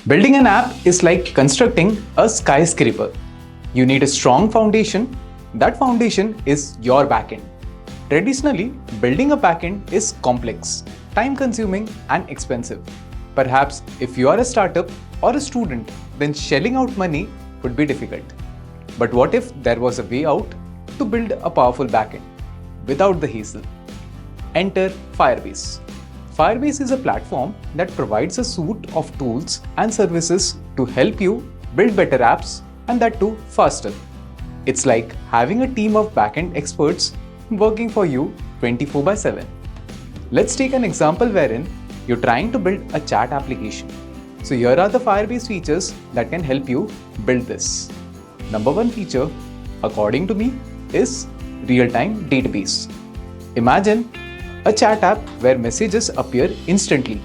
Building an app is like constructing a skyscraper. You need a strong foundation. That foundation is your backend. Traditionally, building a backend is complex, time-consuming, and expensive. Perhaps if you are a startup or a student, then shelling out money would be difficult. But what if there was a way out to build a powerful backend without the hassle? Enter Firebase. Firebase is a platform that provides a suite of tools and services to help you build better apps, and that too faster. It's like having a team of backend experts working for you 24/7. Let's take an example wherein you're trying to build a chat application. So here are the Firebase features that can help you build this. Number one feature, according to me, is real-time database. Imagine a chat app where messages appear instantly,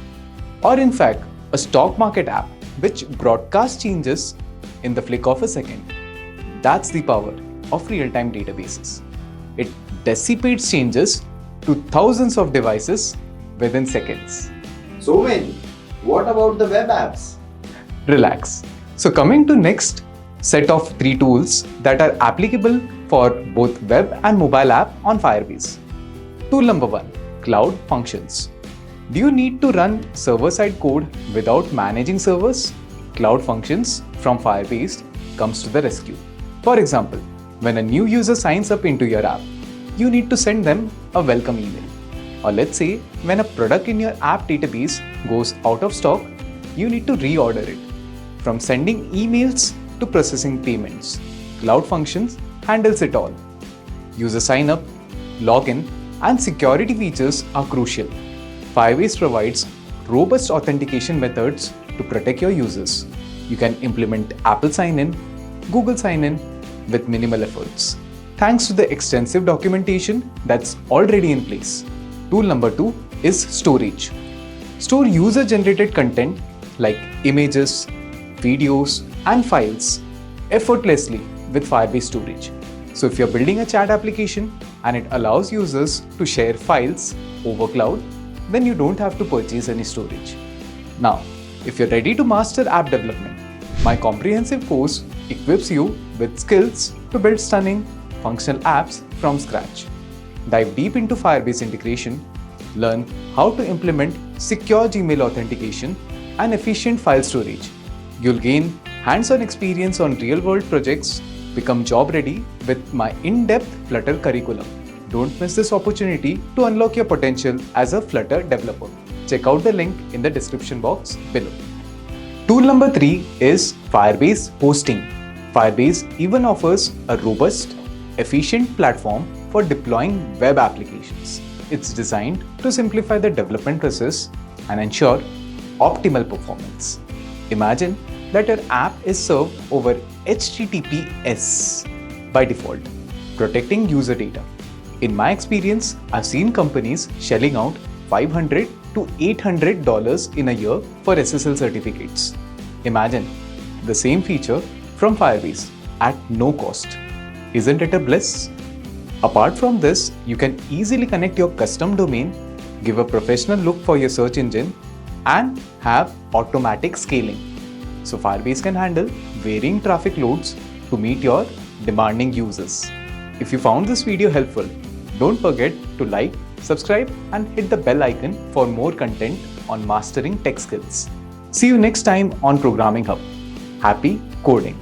or in fact, a stock market app which broadcasts changes in the flick of a second. That's the power of real-time databases. It dissipates changes to thousands of devices within seconds. So many. What about the web apps? Relax. So coming to next set of 3 tools that are applicable for both web and mobile app on Firebase. Tool number 1, Cloud Functions. Do you need to run server-side code without managing servers? Cloud Functions from Firebase comes to the rescue. For example, when a new user signs up into your app, you need to send them a welcome email. Or let's say when a product in your app database goes out of stock, you need to reorder it. From sending emails to processing payments, Cloud Functions handles it all. User sign up, login, and security features are crucial. Firebase provides robust authentication methods to protect your users. You can implement Apple Sign-in, Google Sign-in with minimal efforts, thanks to the extensive documentation that's already in place. Tool number 2 is storage. Store user-generated content like images, videos, and files effortlessly with Firebase storage. So if you're building a chat application and it allows users to share files over cloud, then you don't have to purchase any storage. Now, if you're ready to master app development, my comprehensive course equips you with skills to build stunning, functional apps from scratch. Dive deep into Firebase integration, learn how to implement secure Gmail authentication and efficient file storage. You'll gain hands-on experience on real-world projects, become job-ready with my in-depth Flutter curriculum. Don't miss this opportunity to unlock your potential as a Flutter developer. Check out the link in the description box below. Tool number 3 is Firebase Hosting. Firebase even offers a robust, efficient platform for deploying web applications. It's designed to simplify the development process and ensure optimal performance. Imagine that your app is served over HTTPS by default, protecting user data. In my experience, I've seen companies shelling out $500 to $800 in a year for SSL certificates. Imagine the same feature from Firebase at no cost. Isn't it a bliss? Apart from this, you can easily connect your custom domain, give a professional look for your search engine, and have automatic scaling. So Firebase can handle varying traffic loads to meet your demanding users. If you found this video helpful, don't forget to like, subscribe, and hit the bell icon for more content on mastering tech skills. See you next time on Programming Hub. Happy coding!